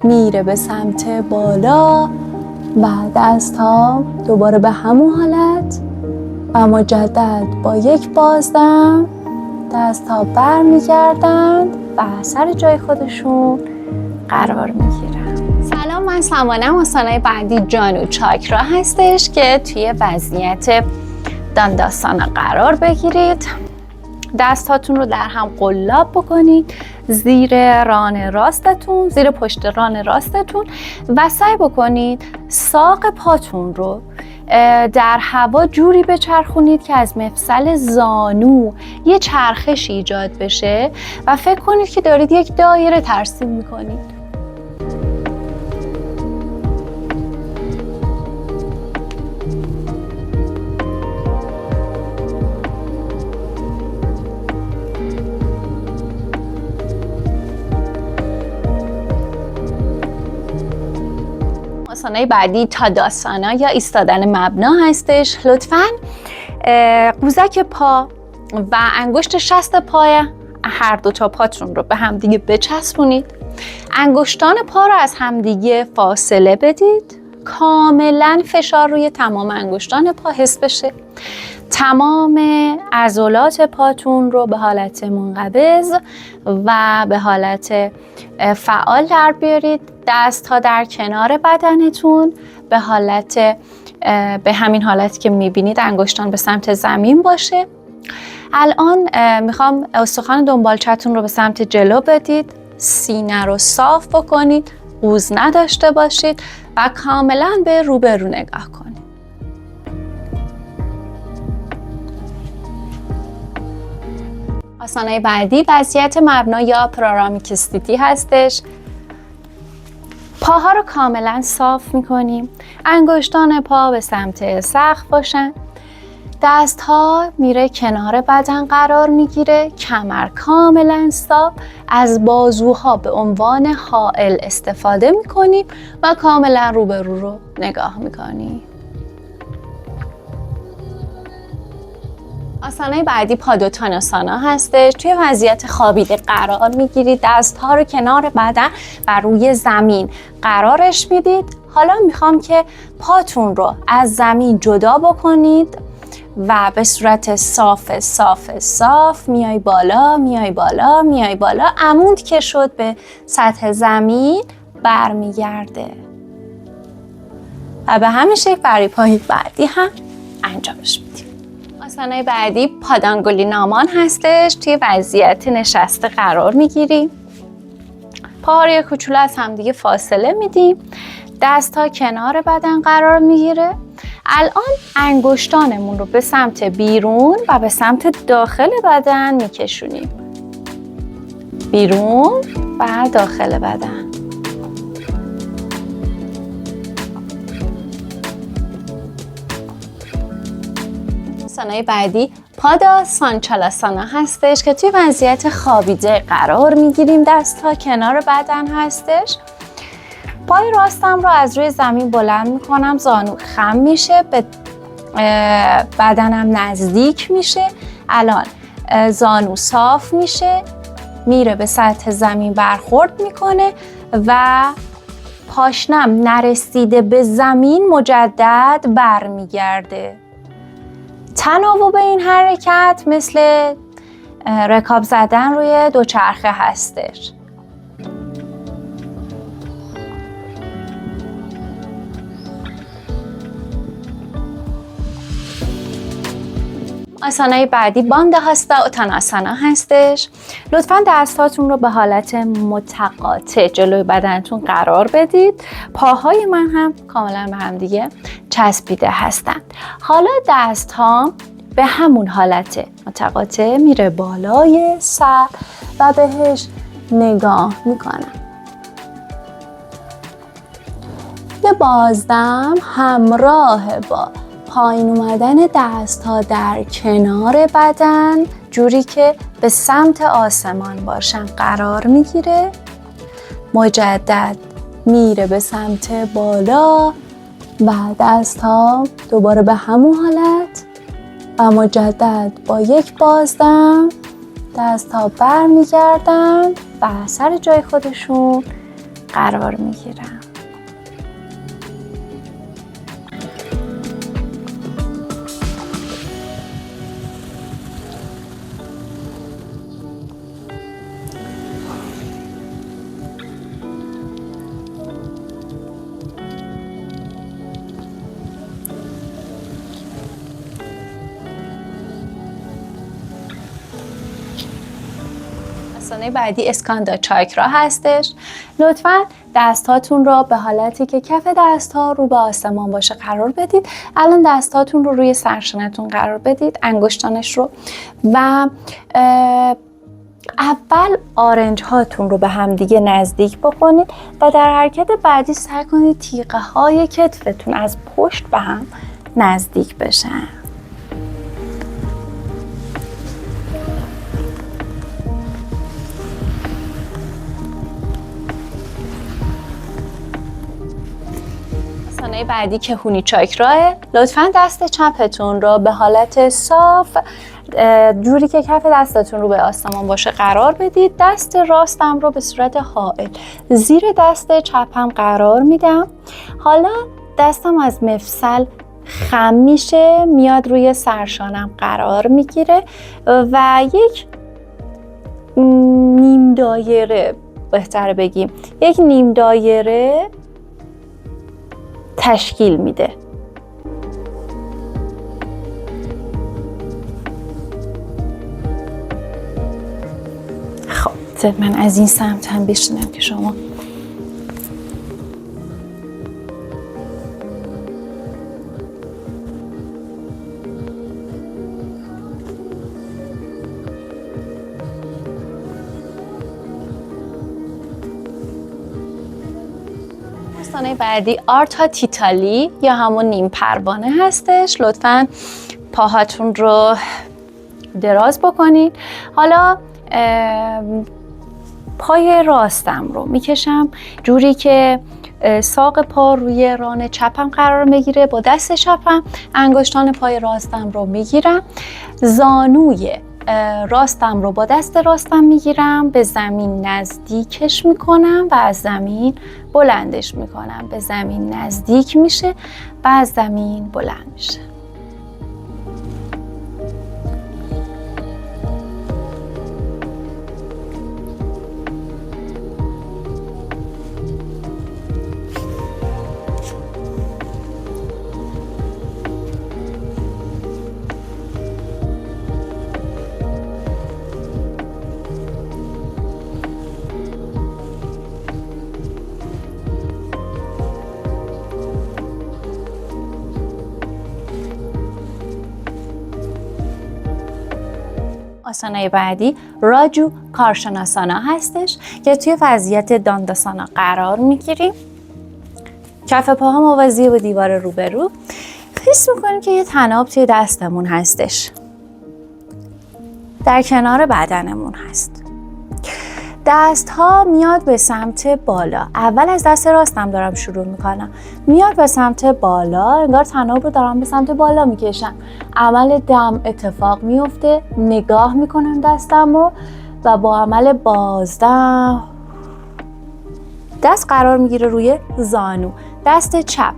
میره به سمت بالا و دست ها دوباره به همون حالت و مجدد با یک بازدم دست ها بر میگردند و سر جای خودشون قرار میگیرن. سلام، من سمانم. آسانای بعدی جانو چاکرا هستش که توی وضعیت دانداسانا قرار بگیرید. دستاتون رو در هم قلاب بکنید زیر ران راستتون، زیر پشت ران راستتون و سعی بکنید ساق پاتون رو در هوا جوری بچرخونید که از مفصل زانو یه چرخش ایجاد بشه و فکر کنید که دارید یک دایره ترسیم میکنید. آسانای بعدی تاداسانا یا ایستادن مبنا هستش. لطفاً قوزک پا و انگشت شست پای هر دو تا پاتون رو به همدیگه بچسبونید. انگشتان پا رو از همدیگه فاصله بدید. کاملاً فشار روی تمام انگشتان پا حس بشه. تمام عضلات پاتون رو به حالت منقبض و به حالت فعال در بیارید. دست ها در کنار بدنتون به همین حالت که میبینید انگشتان به سمت زمین باشه. الان میخوام استخوان دنبالچتون رو به سمت جلو بدید. سینه رو صاف بکنید، قوز نداشته باشید و کاملا به روبرو نگاه کنید. آسانای بعدی وضعیت مبنا یا پرارامیک استیتی هستش. پاها رو کاملا صاف میکنیم. انگشتان پا به سمت سقف باشن. دست ها میره کنار بدن قرار میگیره. کمر کاملا صاف. از بازوها به عنوان حائل استفاده میکنیم و کاملا روبرو رو نگاه میکنیم. آسانای بعدی پادوتاناسانا هستش. توی وضعیت خوابیده قرار میگیرید. دست ها رو کنار بدن و روی زمین قرارش میدید. حالا میخوام که پاتون رو از زمین جدا بکنید و به صورت صاف صاف صاف میای بالا میای بالا میای بالا. عمود که شد به سطح زمین برمیگرده و به همین شکل برای پای بعدی هم انجامش میدیم. آسانای بعدی پادانگولی نامان هستش. توی وضعیت نشسته قرار میگیریم. پاها رو یک کوچولو از همدیگه فاصله میدیم. دست ها کنار بدن قرار میگیره. الان انگشتانمون رو به سمت بیرون و به سمت داخل بدن میکشونیم. بیرون و داخل بدن. آسانای بعدی پادا سانچالاسانا هستش که توی وضعیت خوابیده قرار میگیریم. دست ها کنار بدن هستش. پای راستم رو از روی زمین بلند میکنم. زانو خم میشه، به بدنم نزدیک میشه. الان زانو صاف میشه، میره به سطح زمین برخورد میکنه و پاشنم نرسیده به زمین مجدد برمیگرده. تناوب این حرکت مثل رکاب زدن روی دوچرخه هستش. آسانای بعدی باندهاستا اوتاناسانا هستش. لطفاً دستاتون رو به حالت متقاطع جلوی بدنتون قرار بدید. پاهای من هم کاملا به هم دیگه چسبیده هستند. حالا دست ها به همون حالت متقاطع میره بالای سر و بهش نگاه میکنم. یه بازدم همراه با پایین اومدن دست ها در کنار بدن جوری که به سمت آسمان باشن قرار میگیره. مجدد میره به سمت بالا و دست ها دوباره به همون حالت و مجدد با یک بازدم دست ها بر میگردن و سر جای خودشون قرار میگیرم. آسانه بعدی اسکاندا چاکرا هستش. لطفاً دستاتون رو به حالتی که کف دست‌ها رو به آسمان باشه قرار بدید. الان دستاتون رو روی سرشانتون قرار بدید، انگشتانش رو، و اول آرنج هاتون رو به هم دیگه نزدیک بکنید و در حرکت بعدی سعی کنید تیغه های کتفتون از پشت به هم نزدیک بشن. آسانه بعدی که هونی چاکراه. لطفاً دست چپتون رو به حالت صاف جوری که کف دستتون رو به آسمان باشه قرار بدید. دست راستم رو به صورت حائل زیر دست چپم قرار میدم. حالا دستم از مفصل خم میشه، میاد روی سرشانم قرار میگیره و یک نیم دایره، بهتره بگیم یک نیم دایره تشکیل میده. خب من از این سمت هم بشینم که شما آسانه بعدی آرتا تیتالی یا همون نیم پروانه هستش. لطفاً پاهاتون رو دراز بکنید. حالا پای راستم رو میکشم جوری که ساق پا روی ران چپم قرار میگیره. با دست چپم انگشتان پای راستم رو میگیرم، زانوی راستم رو با دست راستم میگیرم، به زمین نزدیکش میکنم و از زمین بلندش میکنم. به زمین نزدیک میشه و از زمین بلند میشه. آسانه بعدی راجو کارشناسانا هستش که توی وضعیت دانداسانا قرار میگیریم. کف پاها موازی با دیوار روبرو. حس میکنیم که یه تناب توی دستمون هستش، در کنار بدنمون هست. دست ها میاد به سمت بالا. اول از دست راستم دارم شروع میکنم، میاد به سمت بالا، انگار تناب رو دارم به سمت بالا میکشم. عمل دم اتفاق میفته، نگاه میکنم دستم رو و با عمل بازدم دست قرار میگیره روی زانو. دست چپ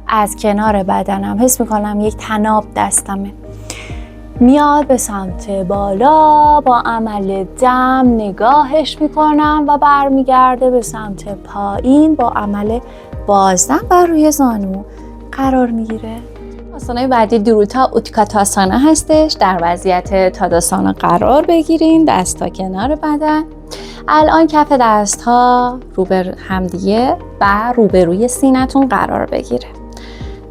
از کنار بدنم حس میکنم یک تناب دستمه، میاد به سمت بالا، با عمل دم نگاهش میکنم و برمیگرده به سمت پایین، با عمل بازدم و روی زانو قرار میگیره. آسانه بعدی دروتا اوتکاتاسانا هستش. در وضعیت تاداسانا قرار بگیرین، دستا کنار بدن. الان کف دست ها روبر همدیگه و روبروی سینه‌تون قرار بگیره.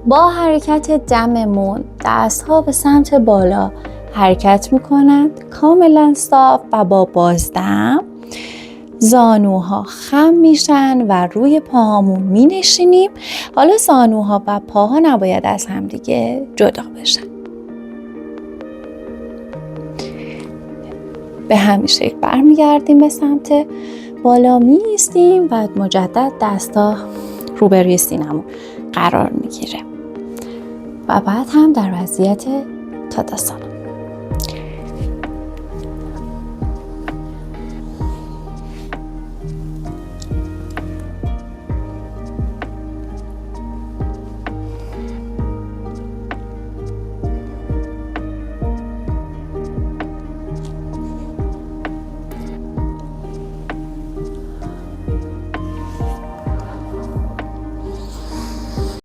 با حرکت دممون دست ها به سمت بالا حرکت میکنند، کاملا صاف، و با بازدم زانوها خم میشن و روی پاهامون مینشینیم. حالا زانوها و پاها نباید از همدیگه جدا بشن. به همین شکل برمیگردیم به سمت بالا، میایستیم و مجدد دستا روبروی سینمون قرار میگیره و بعد هم در وضعیت تاداسانا.